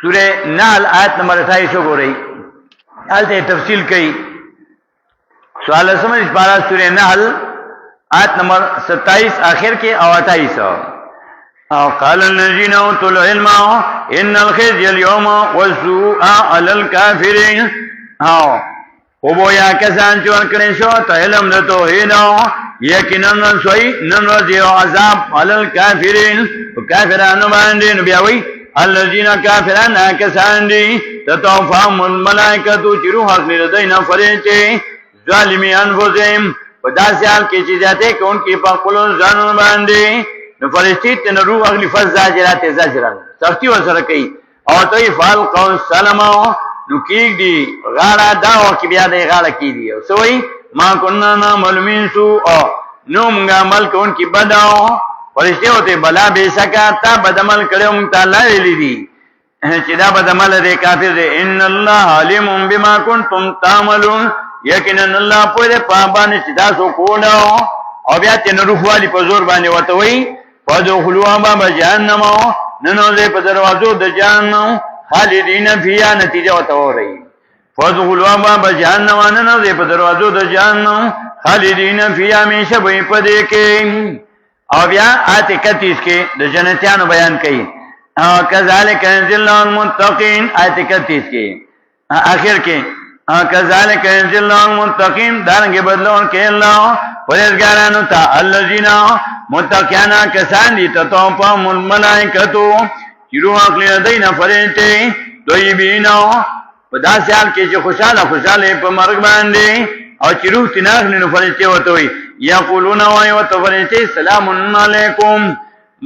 سورہ نحل آیت نمبر 28 وګورئ آلته تفصیل کړي سوال سمجھ پارا سورہ نحل آیت نمبر 27 آخر کې او 28 او قال الذين اوتوا العلم ان الخزي اليوم والسوء على الكافرين او وبویا کسان چې ورکړې شو ته علم د توحید یقینا سوی نن ورځ عذاب على الكافرين کافرانو باندې نو بیا وی الذين کافران کسان دي تتوفاهم الملائکه چې روح اخلي دینه فرشتي ظالمي انفسهم په داسې حال کې چې ذاته کوونکی په خپل ځانونو باندې نو فرشتي ته روح اخلي فزاجرات زجرا سختي وسره کوي او ته فال قول سلام نو کېږي غاړه دا او کې بیا دې غاړه کېږي او سوې ما كنا نعمل من سوء نو موږ عمل کوونکی بداو فرشتي ہوتے بلا بے شکا تا بدعمل کړو موږ تعالی ویلي دي چې دا بدعمل دې کافر دي ان الله علیم بما کنتم تعملون یقینا الله په پابانه چې تاسو کولاو او بیا تن روح والی په زور باندې وته وي فدخلوا باب جهنم ننو دې په دروازو د جهنم خالدین فیها نتیجه وته وري فدخلوا باب جهنم ننو دې په دروازو د جهنم خالدین فیها همیشه به په دې کې او بیا آیت 31 کې د جنتیانو بیان کړي کذالک انزل المتقین آیت 31 کې اخر کې کذالک انزل المتقین دانګه بدلون کې الله پرهیزګارانو ته الذین متقینا کسان دي تتوفاهم الملائکۃ یرو اخلی دینه فرشتي دویبینو په داسې حال کې چې خوشاله په مرګ باندې او چې روح تناخلی نو فرشتي وته وي یقولون وایو تو فرشتي سلام علیکم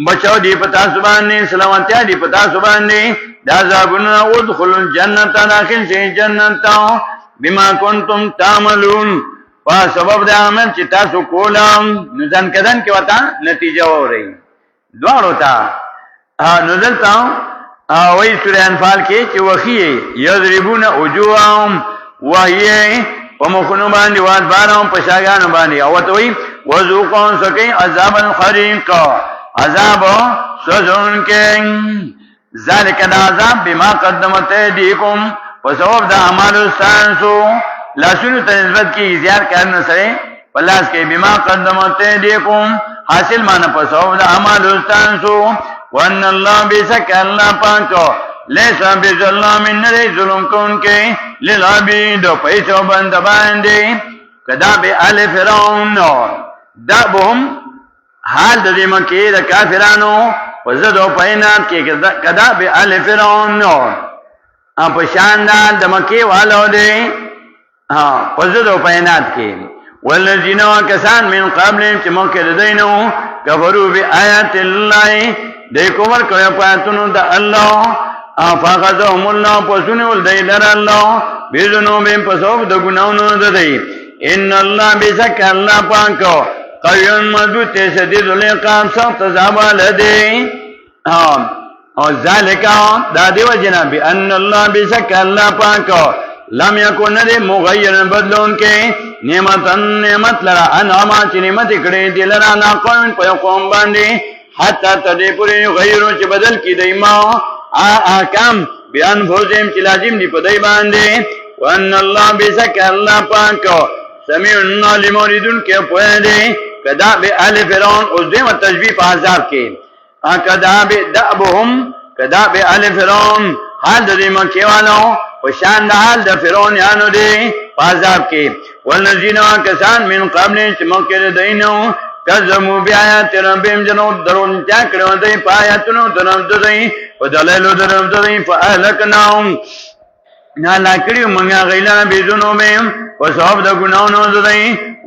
بچو دی پتا سبحانه سلامتی دی پتا سبحانه دا زابنا ادخلوا الجنه داخل شي جنت بما کنتم تعملون وا سبب د عمل چې تاسو کولم نزن کدن کې وتا نتیجه ووري دوړو تا نزل تا وای سورہ انفال کې چې وخی یضربون وجوههم وهي په مخونو باندې واد بارم په شاګانو باندې او ته وي وذوقون سکه عذاب الحریق عذاب سوزون کې ذالک العذاب بما قدمت ایدیکم وسبب د اعمال سانسو لاسونو ته نسبت کی زیار کرنے سره پلاس کې بما قدمت ایدیکم حاصل معنی په سبب د اعمال سانسو وان الله بشک الله پاک لیسا بظلام نری ظلم کون کے للعبید پیسو بند باندے کداب آل فرعون دابهم حال د دې مکه د کافرانو وزدو پینات کې کداب آل فرعون په شاندار د مکه والو دې وزدو پینات کې والذین کسان من قبل چې مکه دینو کفروا بآیات الله دې کومر کړه پاتونو د الله فاخذهم الله پسونه ول دی لر الله بيذنو بهم پسوب د ګناونو ددی ان الله بشک الله پاک قوی مضبوط شدید العقاب سخت عذاب لدی او ذالک دا دیو جناب ان الله بشک الله پاک لم یکن ذی مغیر بدلون کې نعمت لرا انعام چې نعمت کړي دي لرا نا قوم باندې حتی تدې پوری غیرو چې بدل کی دی ما احکام بیان فوزیم چې لازم دی په دای باندې وان الله بشک الله پاک سمیع علیم اوریدون کې په دې کدا به ال فرعون اوس دې تشبیه په عذاب کې کدا به دعبهم کدا به ال فرعون حال دې مکه والو او شان حال د فرعون یانو دې په عذاب کې ولذین کسان من قبل چې مکه دینو کذمو بیاات ربهم جنو درون چا کړو دې پایاتونو درم دې په دلایلو درم دې فالکناهم نه لاکړي مونږه غیلا بيزونو مې او صاحب د ګناونو دې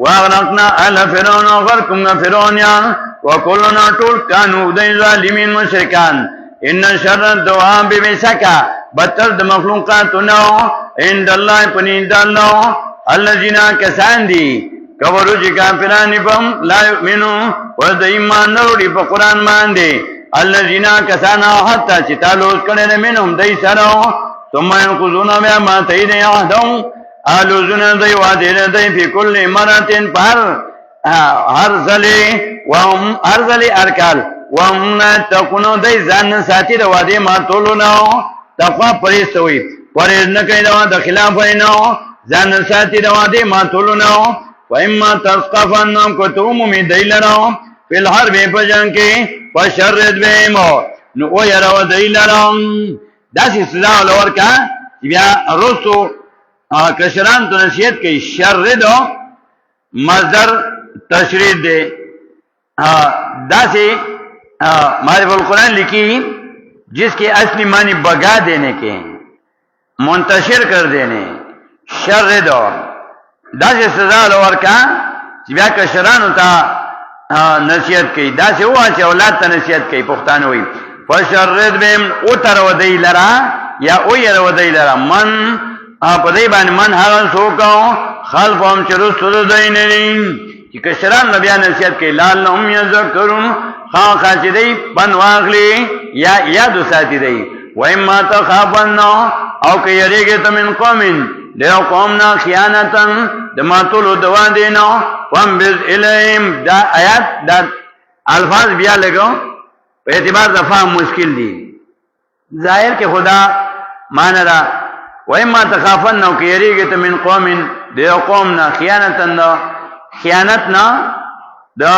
واغرقنا ال فرعون غرقنا فرعون یا وکلنا ټول کانو دې ظالمین مشرکان ان شر الدواب بمسکا بدتر د مخلوقاتونو عند الله پنيند الله الذين كسان دي کورو چې کافرانی بم لا یؤمنو و د ایمان نوري په قران باندې الذين كسانا حتا چې تعلق کړي منهم دای سره ثم ينقضون ما تيد يعهدون الوزن دای واده دای په کل مراتن پر هر ځلې وهم هر ځلې ارکال وهم تكونو دای ځان ساتي د واده ما تولونو تقوا پرېستوي پرېز نه کوي د خلاف نه ځان ساتي د واده ما تولونو وَإِمَّا تَسْقَفَنَّمْ كُتُومُ مِنْ دَيْلَرَوْ فِي الْحَرْبِ فَجَنْكِ فَشَرِّدْ بِهِمْ نُوَ يَرَوَ دَيْلَرَوْ داسی سزا ولور کا بیا رسو کشران تو نصیحت کی شرد مصدر تشرید دے داسی معرف القرآن لکی जिस के असली मानी बगा देने के, मुंतशिर कर देने, शर दो دا से सजा لور کا چې بیا کشرانو ته نصیحت کوي، دا سے هوا چې اولاد ته نصیحت کوي. پښتانه وایي فشرد بهم او تر ودی لرا یا او ير ودی لرا من په دې باندې من هغه سوکاو خلفهم چې رسول دین دي چې کشران نبی نصیحت کوي لعلهم یذکرون خاص چې دی بن واغلی یا یاد ساتي دی. وایما تخافن او که یریږي ته من قومین دیو قومنا خیانتن دماتولو دوان دینا وانبز الہیم. دا آیات دا الفاظ بیا لگو پہ اعتبار دفاع مشکل دی، ظاہر کہ خدا مانا دا وَإِمَّا تَخَافَنَّ وَكِيَرِيگِتَ مِنْ قَوْمٍ دیو قومنا خیانتن دا خیانتنا دا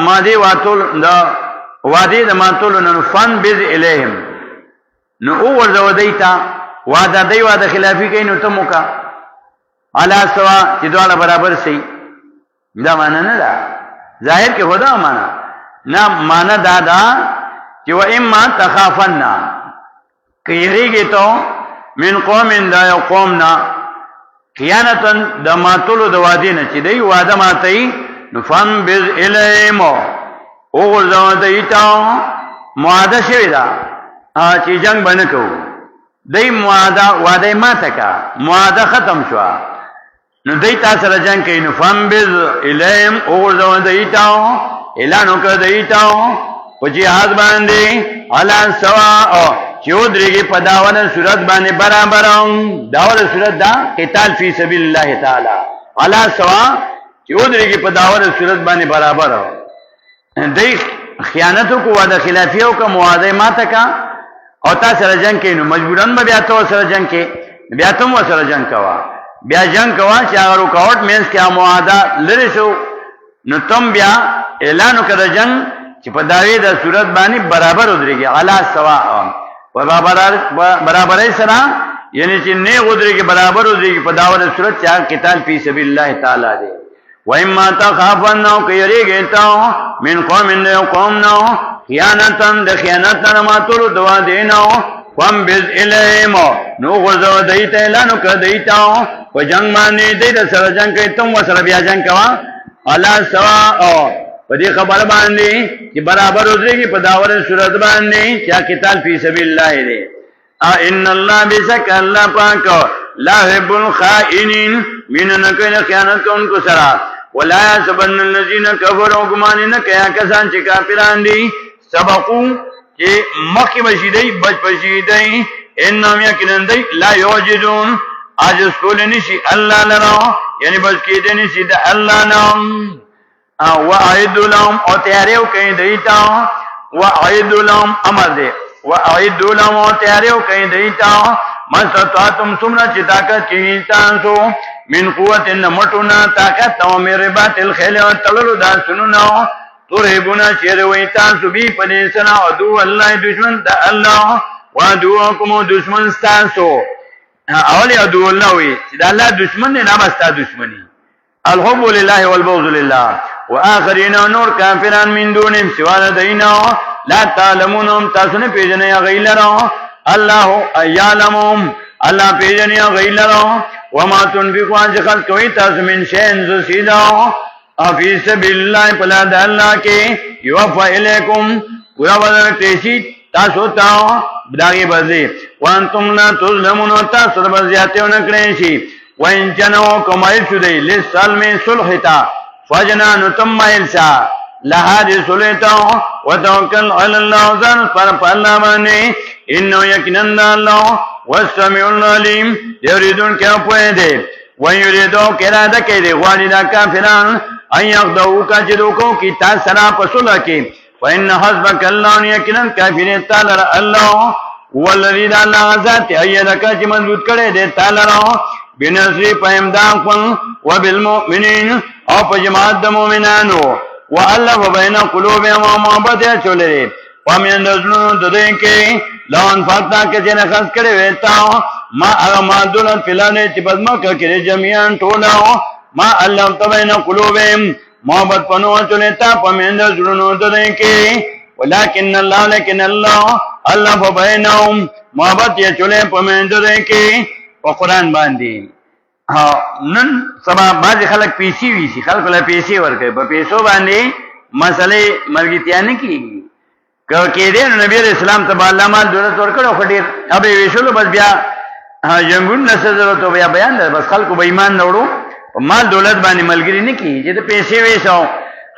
مادی واتول دا وادی دا ماتولو فانبز الہیم نو اوور دا ودیتا وعدہ دی وعدہ خلافی کئی نو تمو کا علا سوا چې دواړه برابر سي. دا معنا نه ده ظاهر کې خدا معنا نه معنا دا چې و اما تخافنا کيریږي ته من قوم دا یو قومنا خیانتن د ماتولو د وادینه چې دی وعده ماتي نفن بز الیم او ورځو دیتا معاهده شوی دا چې جنگ باندې کوو دی معاهده وعده ماته کا معاهده ختم شو نو دیتا سره جنگ کوي نو فنبذ الیم او ورځو دیتا اعلان وکړ دیتا په جهاد باندې علا سوا چودريږي په داونه صورت باندې برابر داونه صورت دا قتال فی سبیل الله تعالی علا سوا چودريږي په داونه صورت باندې برابر دی خیانت کو وعده خلافیو کا معاهده ماته کا او تا سره جنگ کینو مجبورن به بیا تو سره جنگ کې بیا تم سره جنگ کوا بیا جنگ کوا چې هغه رکاوټ مینس کې معاهده لری شو نو تم بیا اعلان وکړه جنگ چې په داوی د صورت باندې برابر ودرېږي علا سوا برابرای سره یعنی چې نه ودرېږي برابر ودرېږي په داوی د صورت چې قتال فی سبیل الله تعالی دی. وَإِمَّا تَخَافَنَّ كَيَرِيگِ تَو مِنْ قَوْمٍ قَوْمٍ خیانتن د خیانتن ماتولو دوا دینو فنبذ الہیم نو غرزو دیتا اعلانو که دیتا و جنگ مانی دیتا سر جنگ کئی تم و سر بیا جنگ کوا اللہ سوا و دی خبر باندی چی برابر ادرے گی پا داور صورت باندی چا قتال فی سبیل اللہ دے. ان اللہ بسک اللہ پاک لا حب الخائنین مین نکوی خیانت کو ان کو سرا ولا یحسبن الذین کفروا گمانی نکیا کسان چی کافران دی سبقو چې مخی بشیدی بچ بشیدی انم یکنن دی لا یوجدون عجز کول نشی اللہ لرا یعنی بچ کی دی نشی دا اللہ نام وعیدو لهم او تیاریو کئی دیتا وعیدو لهم امر دی وعیدو لهم او تیاریو کئی دیتا مستطاعتم سمنا چی طاقت کی تانسو من قوت نمٹونا طاقت او من رباط الخیل و تللو دا سنونا ترهبونا چیروی تاسو بی پدیسنا عدو اللہ دشمن دا اللہ و عدوکم دشمن ستاسو اولی عدو اللہ وی دا اللہ دشمن دی نامستا دشمنی الحب للہ والبغض للہ و آخرین نور کافران من دونیم سوال دینا لا تعلمونهم تاسو پیجن یا غیلرا اللہ یعلمهم اللہ پیجن یا غیلرا وما تنفقوا عن خلق کوئی تاسو من شین زسیدہ فی سبیل اللہ پلا دا اللہ کے یوفا الیکم پورا بدر تیسی تاسو تاو بداغی بزی وانتم لا تظلمون تاسو بزیاتے ونکڑیشی وین جنو کمائل شدی لسال میں صلحتا فجنا نتم مائل شا لہا دی صلحتا وتوکل علی اللہ وزن پر اللہ بانے انہو یکنن دا اللہ والسمیع العلیم یوریدون کیا پوئے دے ویوریدو کرادہ کے دے غالدہ کافران ان یغدوکا جدوکو کی تاثرہ پسولہ کی وَإِنَّ حَسْبَكَ اللَّهُ یقیناً کافر تعالی اللہ والذی دا اللہ غزات ایدکا چی مضبوط کرے دے تعالی بنصری پا امدان کن وبالمؤمنین او پا جماعت دا مومنانو وَأَلَّفَ بَيْنَ قُلُوبِهِمْ وَمُحَبَّتِ چولے وَمِنْ دَزْلُونَ دَدَئِن کے لَوَنْ فَقْتَا کسی نخص کرے ویتا ما اغما دولت فلانے چی بدمکہ کرے جمعیان ٹولاو ما اللہ تبین قلوبهم محبت پنو چلیتا پمین دزلونو ددیں کے ولیکن اللہ الله فبینهم محبت یې چولې په منځ کې په قران باندې. نن سبا بعض خلک پیسې ویسي، خلک له پیسې ورکوي، په پیسو باندې مسلې ملګرتیا نه کیږي. که دې نبی اسلام ته الله مال دولت ورکړو خو ډیر ابه ویشلو بس بیا جنگون نسزرو ته بیا بیان ده، بس خلکو به ایمان نوړو مال دولت باندې ملګری نه کیږي. چې د پیسې ویسو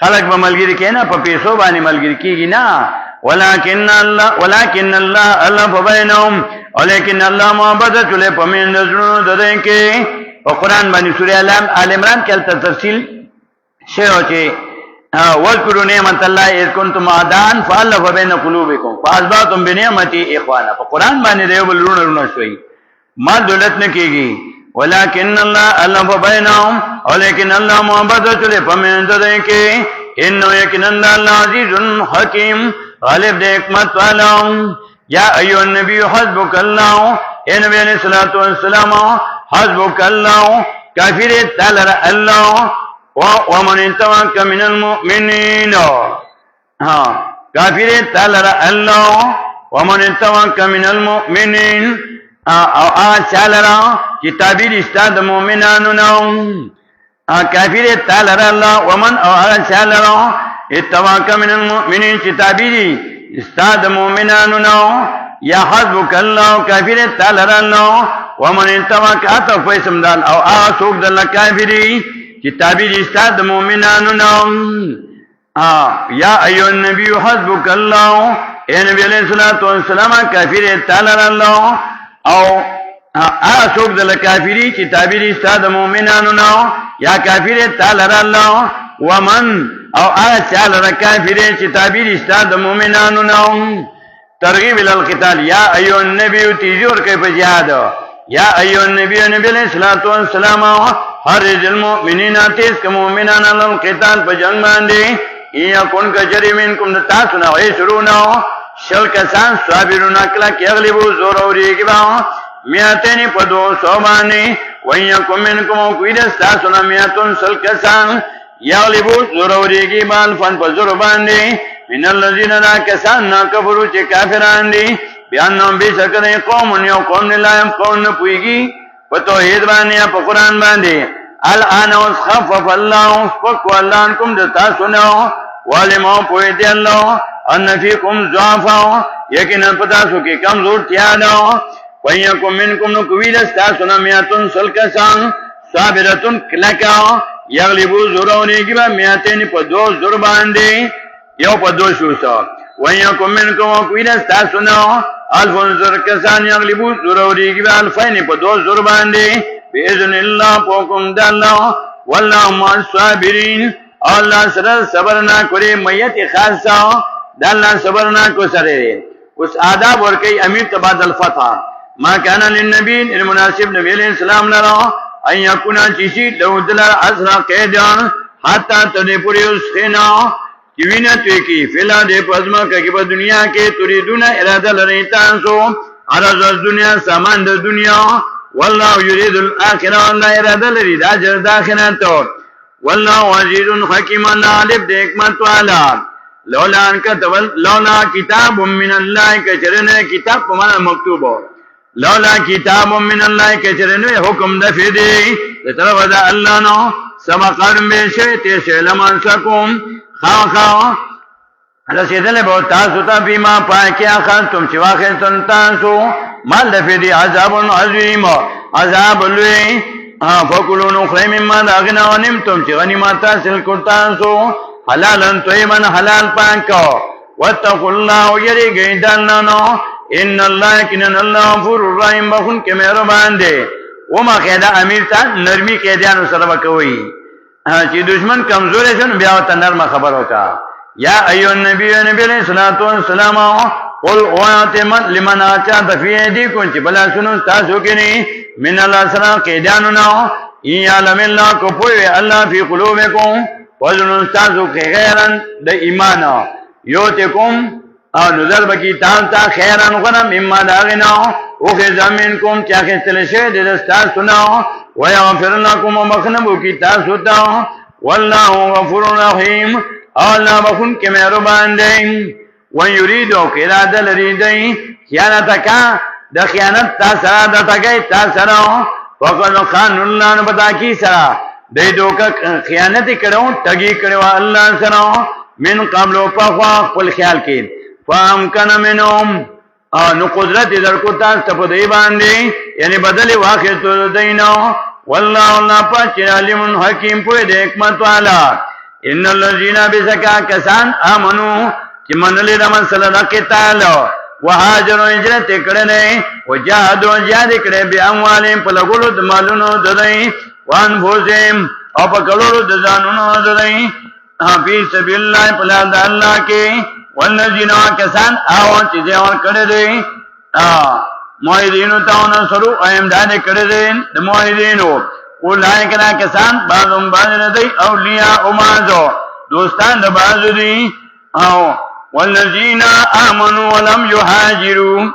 خلک به ملګری کینا، په پیسو باندې ملګری کیږي نه. ولكن الله الله فبینهم، ولیکن الله محبت چولې په من نظرونو ددې کې. په قران باندې سورہ آل عمران کې تفصیل شوی چې واذكروا نعمت الله اذ كنتم اعداء فالف بين قلوبكم فاصبحتم بنعمته اخوانا. په قران باندې دیو بل رونه شوی مال دولت نه کیږي. ولكن الله فبینهم، ولیکن الله محبت چولې په من ددې کې. انه یقینا الله عزیز حکیم، غالب دې حکمت والا. یا ایها النبی حسبک الله، اے نبی علیہ الصلوۃ والسلام حسبک الله، کافر تعالی الله ومن اتبعك من المؤمنین. کافر تعالی الله ومن اتبعك من المؤمنین. او تعالی چې تعبیر استاد مؤمنانو نو کافر تعالی الله ومن او تعالی اتبعك من المؤمنین چې تعبیر استاد مؤمنانو نو. یا حسبک الله کافر تعالی الله ومن اتبعك عطف اسم دال او اسوق دل کافری چې تعبیر استاد مؤمنانو نو. یا ایها النبی حسبک الله، اے نبی علیہ الصلوۃ والسلام کافر تعالی الله او اسوق دل کافری چې تعبیر استاد مؤمنانو نو. یا کافر تعالی الله ومن او تعالی کافر چې تعبیر استاد مؤمنانو نو. ترغیب ال القتال. یا ایها النبی تیجور کې په جهاد. یا ایها النبی نبی علیہ الصلوۃ والسلام حرج المؤمنین تیز که مؤمنان علی القتال په جنگ باندې. یا کون کجری منکم تاسو نه وای شروع نو شل کسان صابرون کلا کې اغلبو زور اوريږي با میاتنی په 200 باندې. وای کوم منکم کوی د تاسو نه میاتون شل کسان یغلبو زور اوريږي مال فن په زور باندې. من الذين لا كسان كفروا چې کافران دي. بیان نو به سکه قوم یو قوم نه لایم قوم نه پويږي په توحید باندې په قران باندې. الان خفف الله فك الله عنكم تاسو نو والما پوي دي الله ان فيكم ضعفا، یقینا پتا سو کې کمزورتیا نو. ويكم منكم نو کوي تاسو نه میاتون سلکسان صابرتون کلکا یغلبو زورونی کې میاتین په 2 زور باندې یو په 2 شو. ويكم منكم کوي تاسو نه الفون زر کسان یغلبو زورونی کې الفین په 2 زور باندې باذن الله پوکم د الله. والله مع الصابرین، الله سره صبر نه کوي میت خاصه د الله صبر نه کو سره. اوس آداب ورکی امیر تبادل فتح. ما کان للنبی المناسب نبی علیہ السلام لرا ان یکون چیسی لو دلر اسرا قیدان حتی تدی پوری اس خینا چوینا توی کی فیلا دے پزما که په دنیا کې تریدون اراده لري تاسو عرض از دنیا سامان د دنیا. والله يريد الاخره، الله اراده لري د اجر د اخرت. والله عزيز حكيم، غالب د حکمت والا. لولا کتاب من الله کچرنه کتاب په معنا مکتوب. لولا کتاب من الله کچرنه حکم د فدی د طرف د الله نو سبقان به شی ته سلام سکم خا رسیدل به تاسو ته بیما پاکه اخر تم چې واخې تاسو مال د فدی عذاب عظیم عذاب لوی. فکلون خیم ما داغنا ونمتم چې غنیمت حاصل کو تاسو حلالا طیبا حلال پاک. واتقوا الله یریږئ د الله نو. ان الله کن الله غفور رحیم، بخون کې مهربان دی. وما قاعده امیر ته نرمي قیدانو سره وکوي چې دشمن کمزور شون بیا ته نرمه خبر وکا. یا ایو النبی نبی علیہ الصلوۃ والسلام قل اواتمن لمن اچا تفیدی کون چې بلا شنو تاسو کې نه من الله سره قیدانو نو. یعلم الله کو پوی الله فی قلوبکم وزن تاسو کې غیرن د ایمان یوتکم او نظر بکی تاسو خیرن غنم مما داغنا او خزامن کوم چې اخستل شه د تاسو نو. ويغفر لكم ومخنبو کی تاسو ته. والله غفور رحیم، الله بخون کې مهربان دی. ويريدو اراده لري دی خیانتک د خیانت تا سره د تګي تا سره وقد خان الله نو بتا کی سره دای دوکه خیانت کړو ټګي کړو الله سره من قبل فخوا خپل خیال کې فام کنا منهم نو قدرت درکو تاسو په دی باندې یعنی بدل واقع تو دینو والله الله پاک علیم حکیم په دې حکمت والا ان الذين بزکا کسان امنو چې منلې د مسله کې تعالی وهاجروا هجرت کړه نه وجاهدوا جهاد کړه بیا اموالهم په لګولو د مالونو ددای وان بوزم او په کولو د ځانونو ددای فی سبیل الله په لار د الله کې والذین کسان او چې ځوان کړه دي موحدینو تاونه سرو امداد کړه دي د موحدینو اولای کنا کسان بعضم بعض ردی اولیاء او مازو دوستان د بعض دي او والذین آمنوا ولم یهاجروا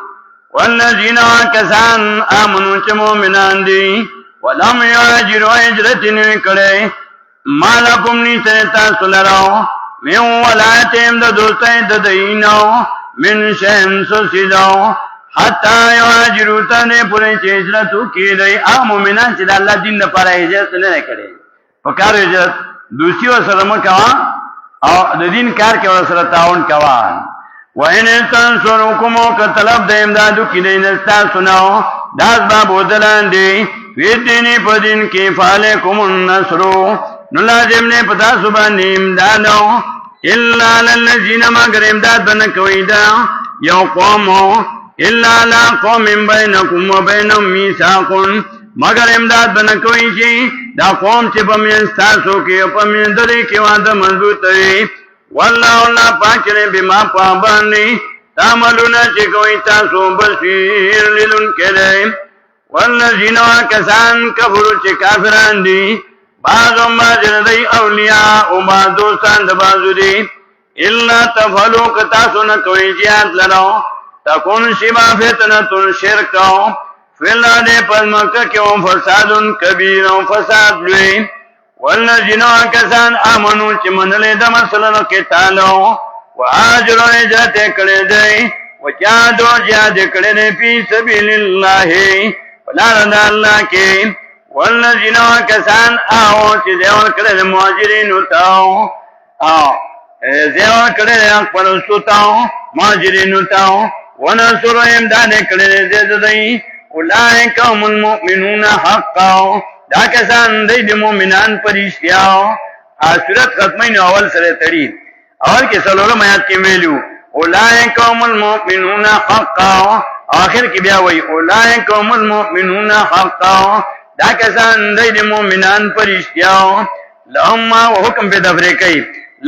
والذین کسان آمنوا چې مؤمنان دي ولم یهاجروا هجرت نه کړي مالکم نیتا سلراو من ولاتهم د دوستای د دینو من شمس سیدو حتا یهاجروا تنه پرې چې هجرت وکړي مؤمنان چې د الله دین لپاره هجرت نه کړي په کار هجرت دوسی سره مکوا او د دین کار کې ور سره تعاون کوا وان تنصرکم کطلب د امدادو کې نستا سناو داس باب ودلان دی وی دیني په دین کې فالکم النصر نو لازم نه پتا سبحان امدادو الا للذین مگر امداد بن کوي دا یو قوم الا لا قوم بینکم وبینهم میثاق مگر امداد بن کوي چې دا قوم چې په من تاسو کې په من درې کې واده مضبوط وي والله الله پاک نه بما پابانی تعملون چې کوي تاسو بصیر لن کړي والذین کسان کفروا چې کافران دي بعض ما جردی اولیاء او ما دوستان د بازو دي الا تفعلوا کتاسو نه کوي جهاد لرو تكون شبا فتنه شرک فلانه پزمکه کې او فساد کبیر او فساد لوی والذین کسان امنو چې منلې د مسلو کې تعالی واجر هجرت کړي دي وجادو جهاد کړي نه په سبیل الله ولان الله کې والذین کسان او چې ځوان کړي مهاجرین وتاو ځوان کړي خپل سوتاو مهاجرین وتاو ونصر امداد کړي دې اولئک هم المؤمنون حقا دا کسان د مؤمنان پرشتیا سورۃ ختمین اول سره تړي اول کې څلورم آیات کې ویلو اولئک هم المؤمنون حقا اخر کې بیا وایي اولئک هم المؤمنون حقا دا کسان د مؤمنان پرشتیا لهم حکم په دفره کوي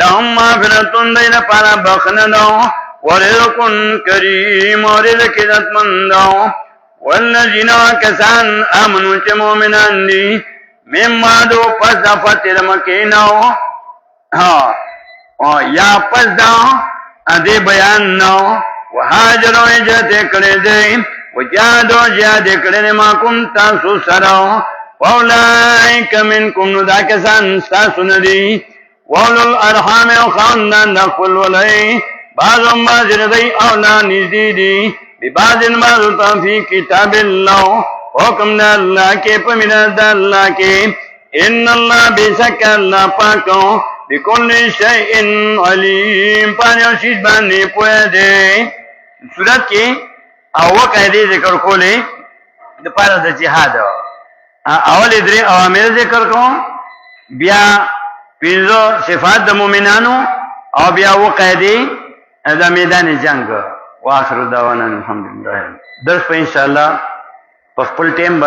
لهم مغفرتون دینه پارا بخننو ورزقن کریم ورزق عزت مندو والذین کسان آمنوا چې مؤمنان دي مما دو پس دا فتر مکینو یا پس دا ادی بیان نو وحاجرو هجرت کړي دي وجادو جهاد کړي ما کوم تاسو سره اولئک منکم نو دا کسان تاسو نه دي اولل ارحام او خاندان خپل ولای بعضم ماجردی اولا نزدی دی ببعض مالتا فی کتاب اللہ حکم دا اللہ کے پمینت دا اللہ کے ان اللہ بیسک اللہ پاکو بکل شیئن علیم پانی و شیش بانی پوئے دے صورت کی اوہ قیدی ذکر کولے دا پارا دا جہاد اول ادری اوامر ذکر کو بیا پینزو صفات دا مومنانو او بیا وہ قیدی دا میدان جنگ واخر دعوانا الحمدللہ درس پہ انشاءاللہ په خپل ټیم